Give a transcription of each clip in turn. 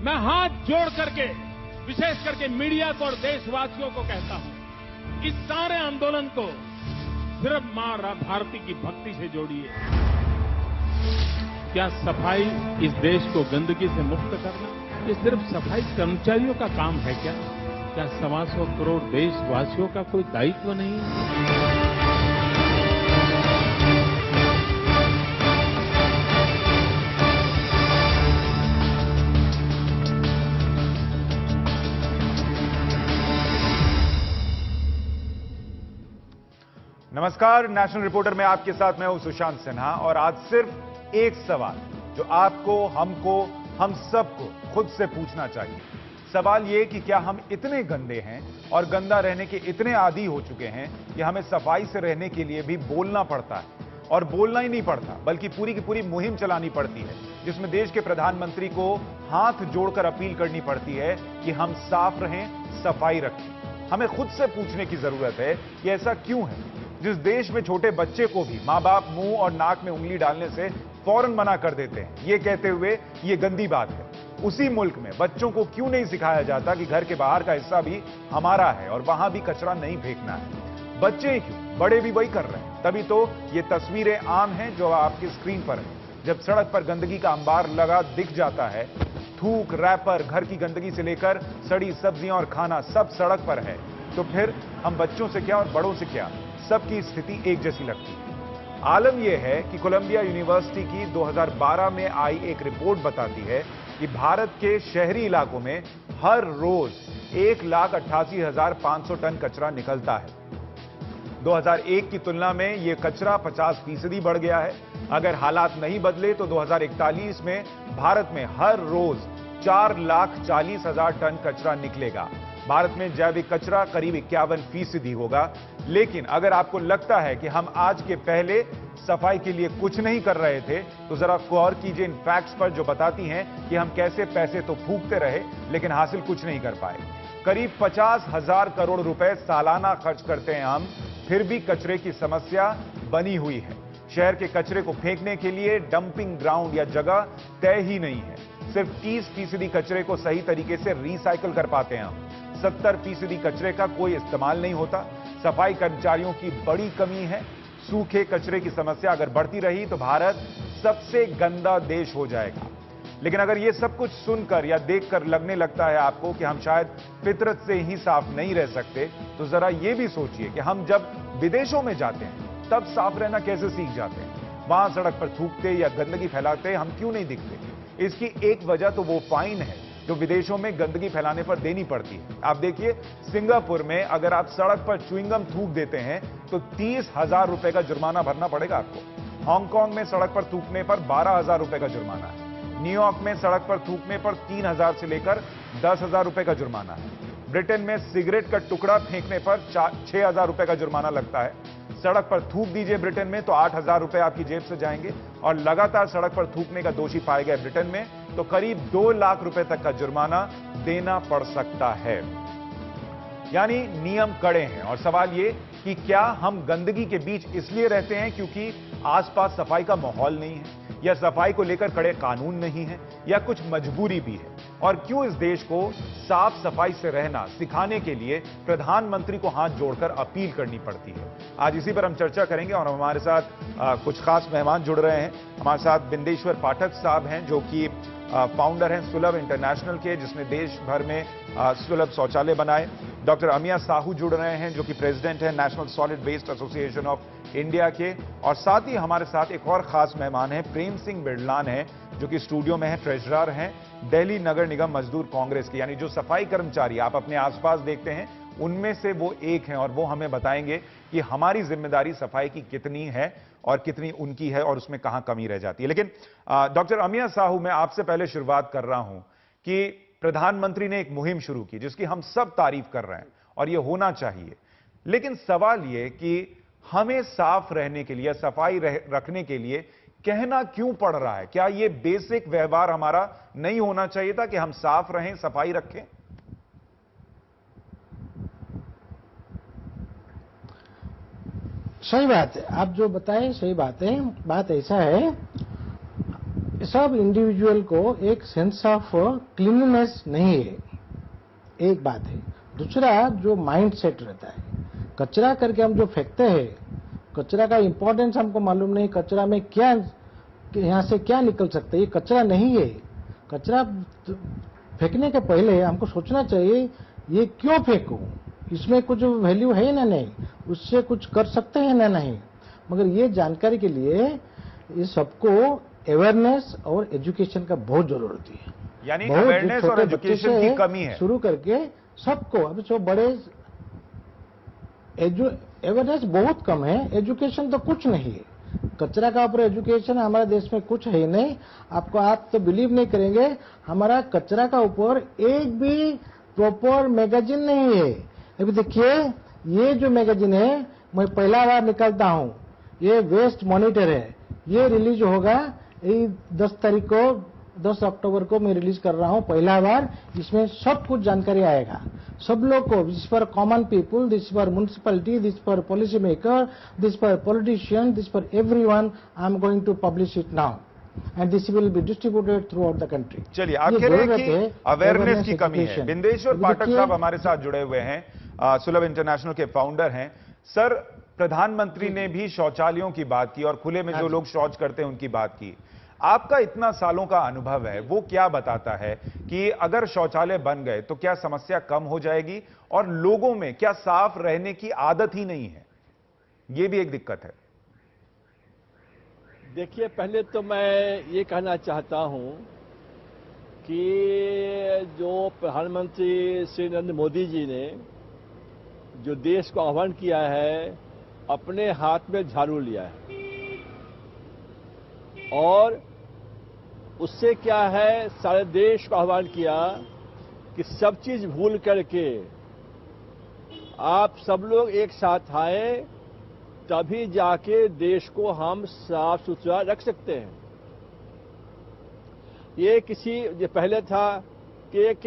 मैं हाथ जोड़ करके विशेष करके मीडिया को और देशवासियों को कहता हूं, इस सारे आंदोलन को सिर्फ मां भारती की भक्ति से जोड़िए। क्या सफाई इस देश को गंदगी से मुक्त करना, ये सिर्फ सफाई कर्मचारियों का काम है क्या? क्या 125 करोड़ देशवासियों का कोई दायित्व नहीं है? नमस्कार, नेशनल रिपोर्टर में आपके साथ मैं हूं सुशांत सिन्हा और आज सिर्फ एक सवाल जो आपको, हमको, हम सबको खुद से पूछना चाहिए। सवाल ये कि क्या हम इतने गंदे हैं और गंदा रहने के इतने आदी हो चुके हैं कि हमें सफाई से रहने के लिए भी बोलना पड़ता है, और बोलना ही नहीं पड़ता बल्कि पूरी की पूरी मुहिम चलानी पड़ती है, जिसमें देश के प्रधानमंत्री को हाथ जोड़कर अपील करनी पड़ती है कि हम साफ रहें, सफाई रखें। हमें खुद से पूछने की जरूरत है कि ऐसा क्यों है जिस देश में छोटे बच्चे को भी मां बाप मुंह और नाक में उंगली डालने से फौरन मना कर देते हैं, ये कहते हुए ये गंदी बात है, उसी मुल्क में बच्चों को क्यों नहीं सिखाया जाता कि घर के बाहर का हिस्सा भी हमारा है और वहां भी कचरा नहीं फेंकना है? बच्चे ही क्यों, बड़े भी वही कर रहे हैं। तभी तो ये तस्वीरें आम हैं जो आपकी स्क्रीन पर है। जब सड़क पर गंदगी का अंबार लगा दिख जाता है, थूक, रैपर, घर की गंदगी से लेकर सड़ी सब्जियां और खाना सब सड़क पर है, तो फिर हम बच्चों से क्या और बड़ों से क्या, सबकी स्थिति एक जैसी लगती है। आलम यह है कि कोलंबिया यूनिवर्सिटी की 2012 में आई एक रिपोर्ट बताती है कि भारत के शहरी इलाकों में हर रोज 1,88,500 टन कचरा निकलता है। 2001 की तुलना में यह कचरा 50% बढ़ गया है। अगर हालात नहीं बदले तो 2041 में भारत में हर रोज 4,40,000 टन कचरा निकलेगा। भारत में जैविक कचरा करीब 51% होगा। लेकिन अगर आपको लगता है कि हम आज के पहले सफाई के लिए कुछ नहीं कर रहे थे, तो जरा गौर कीजिए इन फैक्ट्स पर जो बताती हैं कि हम कैसे पैसे तो फूंकते रहे लेकिन हासिल कुछ नहीं कर पाए। करीब 50,000 करोड़ रुपए सालाना खर्च करते हैं हम, फिर भी कचरे की समस्या बनी हुई है। शहर के कचरे को फेंकने के लिए डंपिंग ग्राउंड या जगह तय ही नहीं है। सिर्फ 30% कचरे को सही तरीके से रिसाइकिल कर पाते हैं हम। 70% कचरे का कोई इस्तेमाल नहीं होता। सफाई कर्मचारियों की बड़ी कमी है। सूखे कचरे की समस्या अगर बढ़ती रही तो भारत सबसे गंदा देश हो जाएगा। लेकिन अगर यह सब कुछ सुनकर या देखकर लगने लगता है आपको कि हम शायद फितरत से ही साफ नहीं रह सकते, तो जरा यह भी सोचिए कि हम जब विदेशों में जाते हैं तब साफ रहना कैसे सीख जाते हैं। वहां सड़क पर थूकते या गंदगी फैलाते हम क्यों नहीं दिखते? इसकी एक वजह तो वो फाइन है जो विदेशों में गंदगी फैलाने पर देनी पड़ती है। आप देखिए, सिंगापुर में अगर आप सड़क पर च्युइंगम थूक देते हैं तो 30,000 रुपए का जुर्माना भरना पड़ेगा आपको। हांगकांग में सड़क पर थूकने पर 12,000 रुपए का जुर्माना है। न्यूयॉर्क में सड़क पर थूकने पर 3,000 से लेकर 10,000 रुपए का जुर्माना है। ब्रिटेन में सिगरेट का टुकड़ा फेंकने पर 6,000 रुपए का जुर्माना लगता है। सड़क पर थूक दीजिए ब्रिटेन में तो 8,000 रुपए आपकी जेब से जाएंगे, और लगातार सड़क पर थूकने का दोषी पाए गए ब्रिटेन में तो करीब 2 लाख रुपए तक का जुर्माना देना पड़ सकता है। यानी नियम कड़े हैं। और सवाल ये कि क्या हम गंदगी के बीच इसलिए रहते हैं क्योंकि आसपास सफाई का माहौल नहीं है, या सफाई को लेकर कड़े कानून नहीं है, या कुछ मजबूरी भी है? और क्यों इस देश को साफ सफाई से रहना सिखाने के लिए प्रधानमंत्री को हाथ जोड़कर अपील करनी पड़ती है? आज इसी पर हम चर्चा करेंगे और हमारे साथ कुछ खास मेहमान जुड़ रहे हैं। हमारे साथ बिंदेश्वर पाठक साहब हैं जो कि फाउंडर हैं सुलभ इंटरनेशनल के, जिसने देश भर में सुलभ शौचालय बनाए। डॉक्टर अमिया साहू जुड़ रहे हैं जो कि प्रेसिडेंट हैं national solid waste association of India के। और साथ ही हमारे साथ एक और खास मेहमान हैं, प्रेम सिंह बिरलान हैं जो कि स्टूडियो में हैं, ट्रेजरर हैं दिल्ली नगर निगम मजदूर कांग्रेस के। यानी जो सफाई कर्मचारी आप अपने आसपास देखते हैं उनमें से वो एक हैं, और वो हमें बताएंगे कि हमारी जिम्मेदारी सफाई की कितनी है और कितनी उनकी है और उसमें कहां कमी रह जाती है। लेकिन डॉक्टर अमिया साहू, मैं आपसे पहले शुरुआत कर रहा हूं कि प्रधानमंत्री ने एक मुहिम शुरू की जिसकी हम सब तारीफ कर रहे हैं और यह होना चाहिए। लेकिन सवाल यह कि हमें साफ रहने के लिए, सफाई रखने के लिए कहना क्यों पड़ रहा है? क्या यह बेसिक व्यवहार हमारा नहीं होना चाहिए था कि हम साफ रहें, सफाई रखें? सही बात है, आप जो बताएं सही बात है। बात ऐसा है, सब इंडिविजुअल को एक सेंस ऑफ क्लीननेस नहीं है, एक बात है। दूसरा जो माइंड सेट रहता है, कचरा करके हम जो फेंकते हैं, कचरा का इंपॉर्टेंस हमको मालूम नहीं, कचरा में क्या, यहाँ से क्या निकल सकता है, ये कचरा नहीं है। कचरा फेंकने के पहले हमको सोचना चाहिए ये क्यों फेंकूं, इसमें कुछ वैल्यू है ना नहीं, उससे कुछ कर सकते हैं ना नहीं। मगर ये जानकारी के लिए ये सबको अवेयरनेस और एजुकेशन का बहुत जरूरत है। यानी अवेयरनेस और एजुकेशन की कमी है शुरू करके सबको, अब जो बड़े अवेयरनेस बहुत कम है, एजुकेशन तो कुछ नहीं है। कचरा का ऊपर एजुकेशन हमारे देश में कुछ है नहीं। आप तो बिलीव नहीं करेंगे, हमारा कचरा का ऊपर एक भी प्रॉपर मैगजीन नहीं है। अभी देखिए, ये जो मैगजीन है मैं पहला बार निकालता हूं, ये वेस्ट मॉनिटर है, ये रिलीज होगा 10 तारीख को, 10 अक्टूबर को मैं रिलीज कर रहा हूं पहला बार। इसमें सब कुछ जानकारी आएगा सब लोग को, this for common people, this for municipality, this for policy maker, this for politician, this for everyone. I am going to publish it now and this will be distributed throughout the country. चलिए, आप कह रहे हैं कि awareness की कमी है। बिंदेश्वर पाठक साहब हमारे साथ जुड़े हुए हैं, सुलभ इंटरनेशनल के फाउंडर हैं। सर, प्रधानमंत्री ने भी शौचालयों की बात की और खुले में जो लोग शौच करते हैं उनकी बात की। आपका इतना सालों का अनुभव है, वो क्या बताता है कि अगर शौचालय बन गए तो क्या समस्या कम हो जाएगी और लोगों में क्या साफ रहने की आदत ही नहीं है? ये भी एक दिक्कत है। देखिए, पहले तो मैं ये कहना चाहता हूं कि जो प्रधानमंत्री श्री नरेंद्र मोदी जी ने जो देश को आह्वान किया है, अपने हाथ में झाड़ू लिया है और उससे क्या है, सारे देश को आह्वान किया कि सब चीज भूल करके आप सब लोग एक साथ आए, तभी जाके देश को हम साफ सुथरा रख सकते हैं। ये पहले था कि एक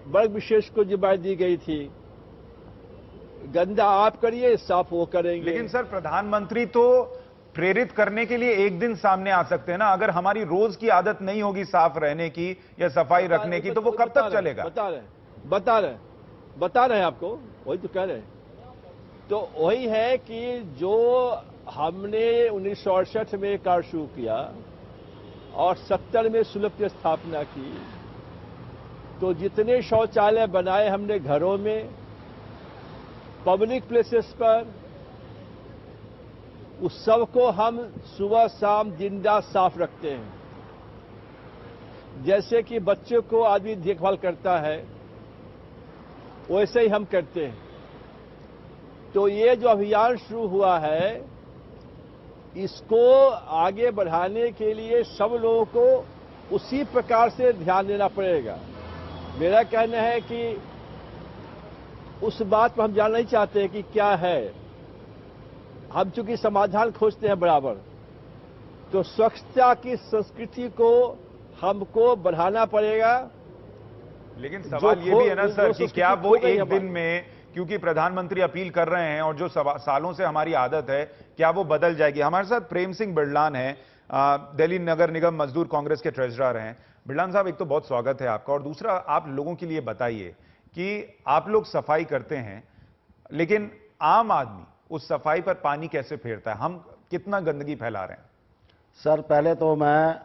वर्ग विशेष को जिम्मेदारी दी गई थी, गंदा आप करिए, साफ वो करेंगे। लेकिन सर, प्रधानमंत्री तो प्रेरित करने के लिए एक दिन सामने आ सकते हैं ना। अगर हमारी रोज की आदत नहीं होगी साफ रहने की या सफाई रखने की, तो वो कब तक चलेगा? बता रहे हैं आपको, वही तो कह रहे हैं। तो वही है कि जो हमने 1968 में कार्य शुरू किया और 70 में सुलभ की स्थापना की, तो जितने शौचालय बनाए हमने घरों में, पब्लिक प्लेसेस पर, उस सब को हम सुबह शाम दिन रात साफ रखते हैं। जैसे कि बच्चों को आदमी देखभाल करता है, वैसे ही हम करते हैं। तो ये जो अभियान शुरू हुआ है, इसको आगे बढ़ाने के लिए सब लोगों को उसी प्रकार से ध्यान देना पड़ेगा। मेरा कहना है कि उस बात पर हम जानना नहीं चाहते कि क्या है, हम चूंकि समाधान खोजते हैं बराबर, तो स्वच्छता की संस्कृति को हमको बढ़ाना पड़ेगा। लेकिन सवाल ये भी है ना सर कि क्या वो एक दिन में, क्योंकि प्रधानमंत्री अपील कर रहे हैं और जो सालों से हमारी आदत है, क्या वो बदल जाएगी? हमारे साथ प्रेम सिंह बिड़लान हैं, दिल्ली नगर निगम मजदूर कांग्रेस के ट्रेजरर हैं। बिड़लान साहब, एक तो बहुत स्वागत है आपका, और दूसरा आप लोगों के लिए बताइए कि आप लोग सफाई करते हैं, लेकिन आम आदमी उस सफाई पर पानी कैसे फेरता है? हम कितना गंदगी फैला रहे हैं? सर, पहले तो मैं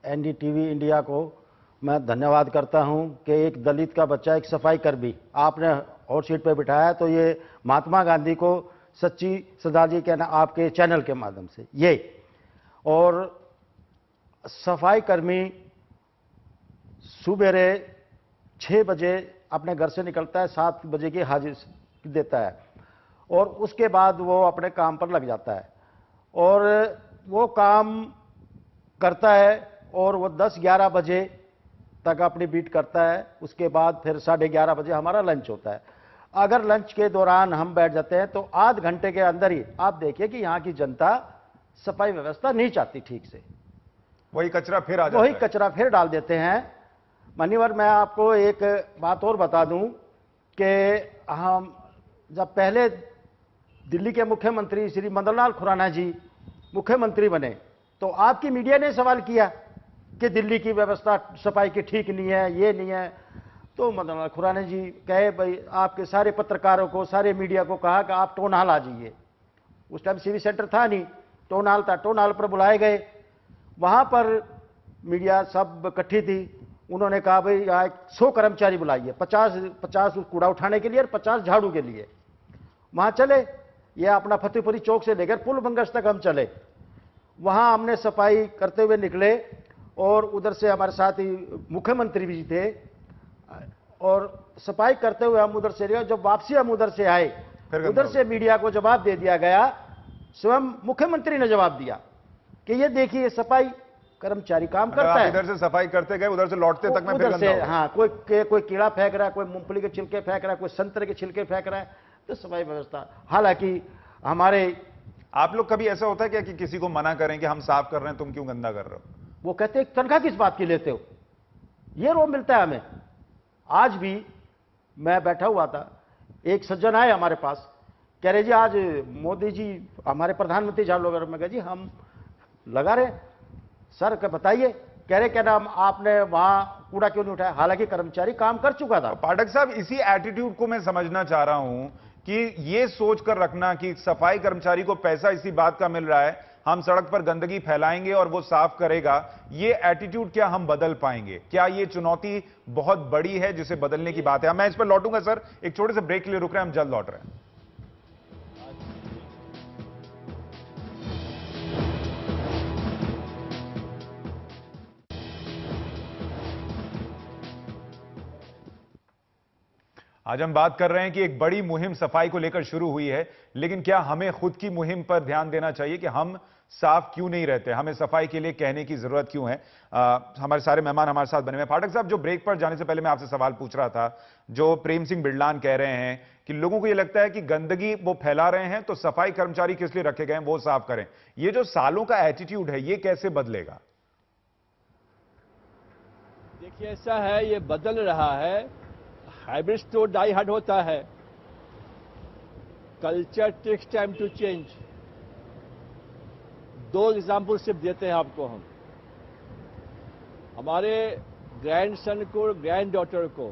एनडीटीवी इंडिया को मैं धन्यवाद करता हूं कि एक दलित का बच्चा, एक सफाई कर्मी आपने हॉट सीट पर बिठाया, तो ये महात्मा गांधी को सच्ची श्रद्धांजलि कहना आपके चैनल के माध्यम से ये। और सफाई कर्मी सुबेरे 6 बजे अपने घर से निकलता है, 7 बजे की हाजिरी देता है और उसके बाद वो अपने काम पर लग जाता है और वो काम करता है और वो 10-11 बजे तक अपनी बीट करता है। उसके बाद फिर 11:30 बजे हमारा लंच होता है। अगर लंच के दौरान हम बैठ जाते हैं तो आध घंटे के अंदर ही आप देखिए कि यहाँ की जनता सफाई व्यवस्था नहीं चाहती ठीक से, वही कचरा फिर आ जाता है, वही कचरा फिर डाल देते हैं। मान्यवर, मैं आपको एक बात और बता दूं कि हम जब पहले दिल्ली के मुख्यमंत्री श्री मदन लाल खुराना जी मुख्यमंत्री बने, तो आपकी मीडिया ने सवाल किया कि दिल्ली की व्यवस्था सफाई की ठीक नहीं है, ये नहीं है। तो मदन लाल खुराना जी कहे भाई आपके सारे पत्रकारों को, सारे मीडिया को कहा कि आप टाउन हॉल आ जाइए। उस टाइम सीवी सेंटर था नहीं, टाउन हॉल था। टाउन हॉल पर बुलाए गए, वहां पर मीडिया सब इकट्ठी थी। उन्होंने कहा भाई यहाँ 100 कर्मचारी बुलाइए, 50 कूड़ा उठाने के लिए और 50 झाड़ू के लिए। वहां चले, ये अपना फतेहपुरी चौक से लेकर पुल बंगस तक हम चले। वहां हमने सफाई करते हुए निकले और उधर से हमारे साथ ही मुख्यमंत्री भी थे और सफाई करते हुए हम उधर से गए। जब वापसी हम उधर से आए, उधर से मीडिया को जवाब दे दिया गया, स्वयं मुख्यमंत्री ने जवाब दिया कि ये देखिए सफाई कर्मचारी काम करता है। इधर से सफाई करते गए, उधर से लौटते तक में फिर उधर से हाँ, कोई कीड़ा फेंक रहा है, कोई मूंगफली के छिलके फेंक रहा है, कोई संतरे के छिलके फेंक रहा है, तो सफाई व्यवस्था। हालांकि हमारे, आप लोग कभी ऐसा होता है क्या कि किसी को मना करें कि हम साफ कर रहे हैं, तुम क्यों गंदा कर रहे हो? वो कहते हैं तनख्वाह किस बात की लेते हो, ये रोब मिलता है हमें। आज भी मैं बैठा हुआ था, एक सज्जन आए हमारे पास, कह रहे जी आज मोदी जी हमारे प्रधानमंत्री झाड़ू लगा रहे। मैं कहा जी हम लगा रहे सर, क्या बताइए। कह रहे क्या नाम आपने वहां कूड़ा क्यों नहीं उठाया, हालांकि कर्मचारी काम कर चुका था। पाठक साहब, इसी एटीट्यूड को मैं समझना चाह रहा हूं कि ये सोच कर रखना कि सफाई कर्मचारी को पैसा इसी बात का मिल रहा है, हम सड़क पर गंदगी फैलाएंगे और वो साफ करेगा, ये एटीट्यूड क्या हम बदल पाएंगे? क्या ये चुनौती बहुत बड़ी है जिसे बदलने की बात है? मैं इस पर लौटूंगा सर, एक छोटे से ब्रेक के लिए रुक रहे हैं, हम जल्द लौट रहे हैं। आज हम बात कर रहे हैं कि एक बड़ी मुहिम सफाई को लेकर शुरू हुई है, लेकिन क्या हमें खुद की मुहिम पर ध्यान देना चाहिए कि हम साफ क्यों नहीं रहते, हमें सफाई के लिए कहने की जरूरत क्यों है? हमारे सारे मेहमान हमारे साथ बने हुए हैं। फाटक साहब, जो ब्रेक पर जाने से पहले मैं आपसे सवाल पूछ रहा था, जो प्रेम सिंह बिड़लान कह रहे हैं कि लोगों को यह लगता है कि गंदगी वो फैला रहे हैं तो सफाई कर्मचारी किस लिए रखे गए हैं, वो साफ करें। ये जो सालों का एटीट्यूड है, ये कैसे बदलेगा? देखिए ऐसा है, ये बदल रहा है। हाइब्रिड तो डाई हार्ड होता है। Culture takes time to change. 2 example सिर्फ देते हैं आपको हम। हमारे ग्रैंडसन को, ग्रैंड डॉटर को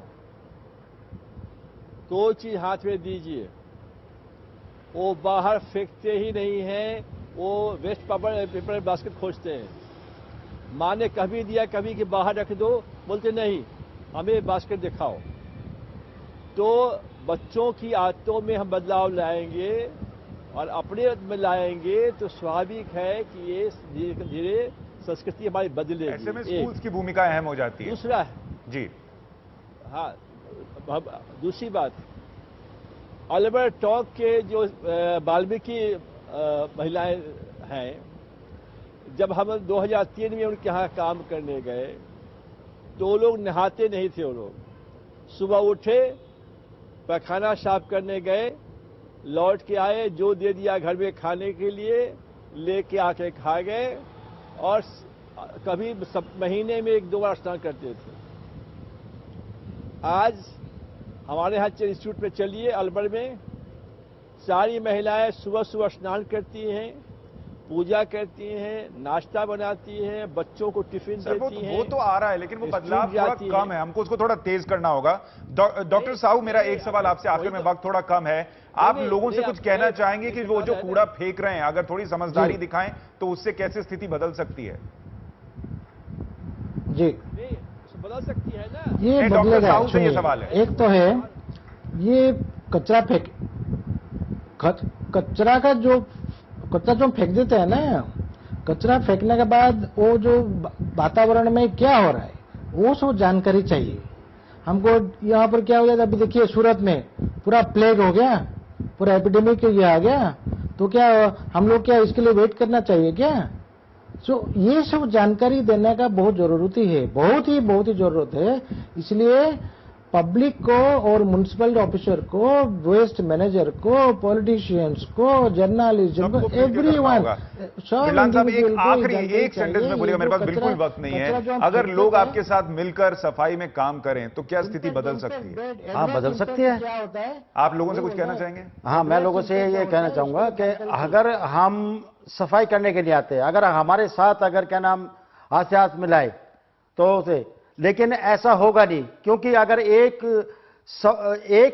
कोई चीज हाथ में दीजिए, वो बाहर फेंकते ही नहीं हैं, वो वेस्ट पेपर बास्केट खोजते हैं। माँ ने कभी दिया कभी कि बाहर रख दो, बोलते नहीं हमें बास्केट दिखाओ। तो बच्चों की आदतों में हम बदलाव लाएंगे और अपने में लाएंगे तो स्वाभाविक है कि ये धीरे धीरे संस्कृति हमारी बदलेगी। ऐसे में स्कूल्स की भूमिका अहम हो जाती है। दूसरा जी हाँ, दूसरी बात, अल्बर्ट टॉक के जो वाल्मीकि महिलाएं हैं, जब हम 2003 में उनके यहाँ काम करने गए तो वो लोग नहाते नहीं थे। वो लोग सुबह उठे, पैखाना साफ करने गए, लौट के आए, जो दे दिया घर में खाने के लिए लेके आके खा गए, और कभी महीने में 1-2 बार स्नान करते थे। आज हमारे यहाँ इंस्टीट्यूट में चलिए, अल्बर्ट में सारी महिलाएं सुबह सुबह स्नान करती हैं, पूजा करती हैं, नाश्ता बनाती हैं, बच्चों को टिफिन देती हैं। वो तो आ रहा है, लेकिन वो बदलाव थोड़ा कम है, हमको उसको थोड़ा तेज करना होगा। डॉक्टर साहू, मेरा एक सवाल आपसे आखिर में, वक्त थोड़ा कम है, आप लोगों से कुछ कहना चाहेंगे कि वो जो कूड़ा फेंक रहे हैं, अगर थोड़ी समझदारी दिखाएं तो उससे कैसे स्थिति बदल सकती है? जी बदल सकती है ना। ये बदलेगा। साहू से ये सवाल है। एक तो है ये कचरा कचरा जो फेंक देते हैं ना, कचरा फेंकने के बाद वो जो वातावरण में क्या हो रहा है वो सब जानकारी चाहिए हमको। यहाँ पर क्या हो जाता है, अभी देखिए सूरत में पूरा प्लेग हो गया, पूरा एपिडेमिक ये आ गया, तो क्या हम लोग क्या इसके लिए वेट करना चाहिए क्या? ये सब जानकारी देने का बहुत जरूरत है, बहुत ही जरूरत है। इसलिए पब्लिक को और म्युनिसिपल ऑफिसर को, वेस्ट मैनेजर को, पॉलिटिशियंस को, जर्नलिज्म को, एवरीवन। बिरलान साहब, एक आखिरी एक सेंटेंस में बोलिएगा, मेरे पास बिल्कुल वक्त नहीं है। अगर लोग आपके साथ मिलकर सफाई में काम करें तो क्या स्थिति बदल सकती है? हाँ, बदल सकती है। क्या होता है? आप लोगों से कुछ कहना चाहेंगे? हाँ, मैं लोगों से ये कहना चाहूंगा कि अगर हम सफाई करने के लिए आते हैं, अगर हमारे साथ अगर क्या नाम हाथ से हाथ मिलाए तो उसे, लेकिन ऐसा होगा नहीं, क्योंकि अगर एक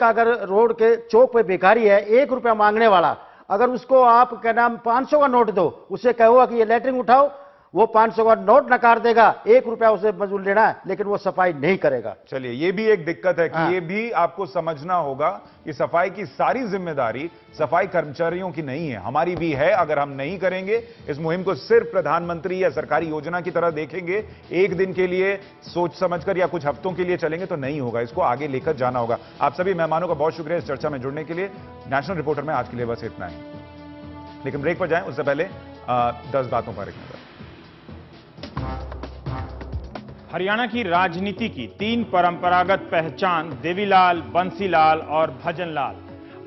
अगर रोड के चौक पे भिखारी है, 1 रुपया मांगने वाला, अगर उसको आप क्या नाम 500 का नोट दो, उसे कहोगा कि ये लेटरिन उठाओ, वो 500 का नोट नकार देगा, 1 रुपया उसे मजदूर लेना है, लेकिन वो सफाई नहीं करेगा। चलिए, ये भी एक दिक्कत है कि ये भी आपको समझना होगा कि सफाई की सारी जिम्मेदारी सफाई कर्मचारियों की नहीं है, हमारी भी है। अगर हम नहीं करेंगे, इस मुहिम को सिर्फ प्रधानमंत्री या सरकारी योजना की तरह देखेंगे, एक दिन के लिए सोच समझकर या कुछ हफ्तों के लिए चलेंगे तो नहीं होगा, इसको आगे लेकर जाना होगा। आप सभी मेहमानों का बहुत शुक्रिया इस चर्चा में जुड़ने के लिए। नेशनल रिपोर्टर में आज के लिए बस इतना ही, लेकिन ब्रेक पर जाएं उससे पहले 10 बातों पर एक नजर। हरियाणा की राजनीति की 3 परंपरागत पहचान देवीलाल, बंसीलाल और भजनलाल।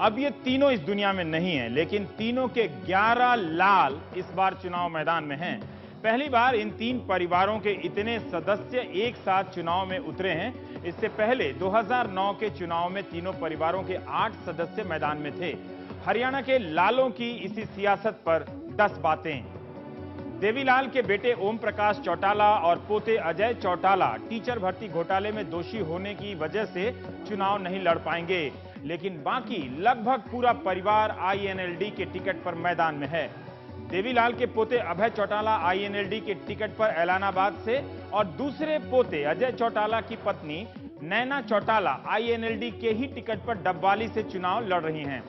अब ये तीनों इस दुनिया में नहीं है, लेकिन तीनों के 11 लाल इस बार चुनाव मैदान में हैं। पहली बार इन 3 परिवारों के इतने सदस्य एक साथ चुनाव में उतरे हैं। इससे पहले 2009 के चुनाव में तीनों परिवारों के 8 सदस्य मैदान में थे। हरियाणा के लालों की इसी सियासत पर 10 बातें। देवीलाल के बेटे ओम प्रकाश चौटाला और पोते अजय चौटाला टीचर भर्ती घोटाले में दोषी होने की वजह से चुनाव नहीं लड़ पाएंगे, लेकिन बाकी लगभग पूरा परिवार आईएनएलडी के टिकट पर मैदान में है। देवीलाल के पोते अभय चौटाला आईएनएलडी के टिकट पर एलानाबाद से और दूसरे पोते अजय चौटाला की पत्नी नैना चौटाला आईएनएलडी के ही टिकट पर डबवाली से चुनाव लड़ रही हैं।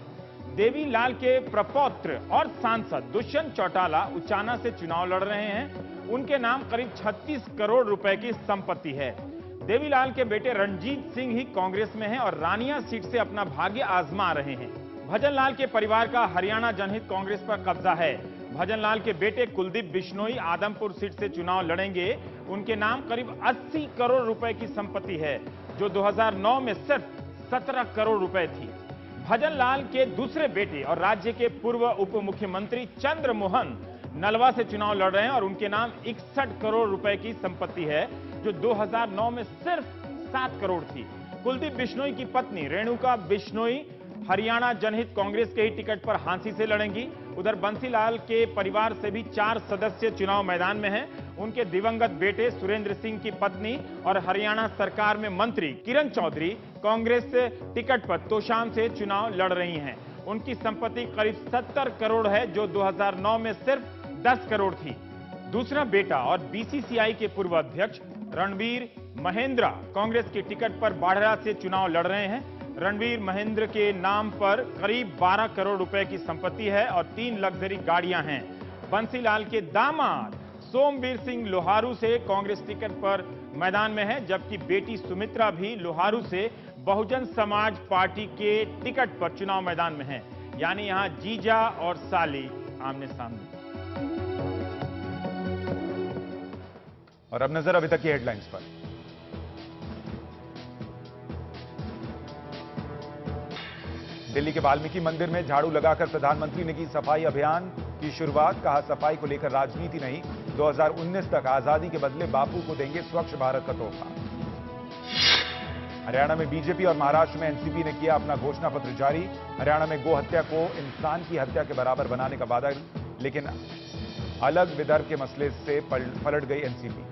देवीलाल के प्रपौत्र और सांसद दुष्यंत चौटाला उचाना से चुनाव लड़ रहे हैं। उनके नाम करीब 36 करोड़ रुपए की संपत्ति है। देवीलाल के बेटे रणजीत सिंह ही कांग्रेस में हैं और रानिया सीट से अपना भाग्य आजमा रहे हैं। भजनलाल के परिवार का हरियाणा जनहित कांग्रेस पर कब्जा है। भजनलाल के बेटे कुलदीप बिश्नोई आदमपुर सीट से चुनाव लड़ेंगे। उनके नाम करीब 80 करोड़ रुपए की संपत्ति है, जो 2009 में सिर्फ 17 करोड़ रुपए थी। भजनलाल के दूसरे बेटे और राज्य के पूर्व उप मुख्यमंत्री चंद्रमोहन नलवा से चुनाव लड़ रहे हैं और उनके नाम 61 करोड़ रुपए की संपत्ति है, जो 2009 में सिर्फ 7 करोड़ थी। कुलदीप बिश्नोई की पत्नी रेणुका बिश्नोई हरियाणा जनहित कांग्रेस के ही टिकट पर हांसी से लड़ेंगी। उधर बंसीलाल के परिवार से भी 4 सदस्य चुनाव मैदान में हैं। उनके दिवंगत बेटे सुरेंद्र सिंह की पत्नी और हरियाणा सरकार में मंत्री किरण चौधरी कांग्रेस से टिकट पर तोशाम से चुनाव लड़ रही हैं। उनकी संपत्ति करीब 70 करोड़ है, जो 2009 में सिर्फ 10 करोड़ थी। दूसरा बेटा और बीसीसीआई के पूर्व अध्यक्ष रणवीर महेंद्र कांग्रेस के टिकट पर बाढ़रा से चुनाव लड़ रहे हैं। रणवीर महेंद्र के नाम पर करीब 12 करोड़ रुपए की संपत्ति है और 3 लग्जरी गाड़ियां हैं। बंसीलाल के दामाद सोमवीर सिंह लोहारू से कांग्रेस टिकट पर मैदान में है, जबकि बेटी सुमित्रा भी लोहारू से बहुजन समाज पार्टी के टिकट पर चुनाव मैदान में है। यानी यहां जीजा और साली आमने सामने। और अब नजर अभी तक की हेडलाइंस पर। दिल्ली के वाल्मीकि मंदिर में झाड़ू लगाकर प्रधानमंत्री ने की सफाई अभियान की शुरुआत। कहा, सफाई को लेकर राजनीति नहीं, 2019 तक आजादी के बदले बापू को देंगे स्वच्छ भारत का तोहफा। हरियाणा में बीजेपी और महाराष्ट्र में एनसीपी ने किया अपना घोषणा पत्र जारी। हरियाणा में गो हत्या को इंसान की हत्या के बराबर बनाने का वादा, लेकिन अलग विदर्भ के मसले से पलट गई एनसीपी।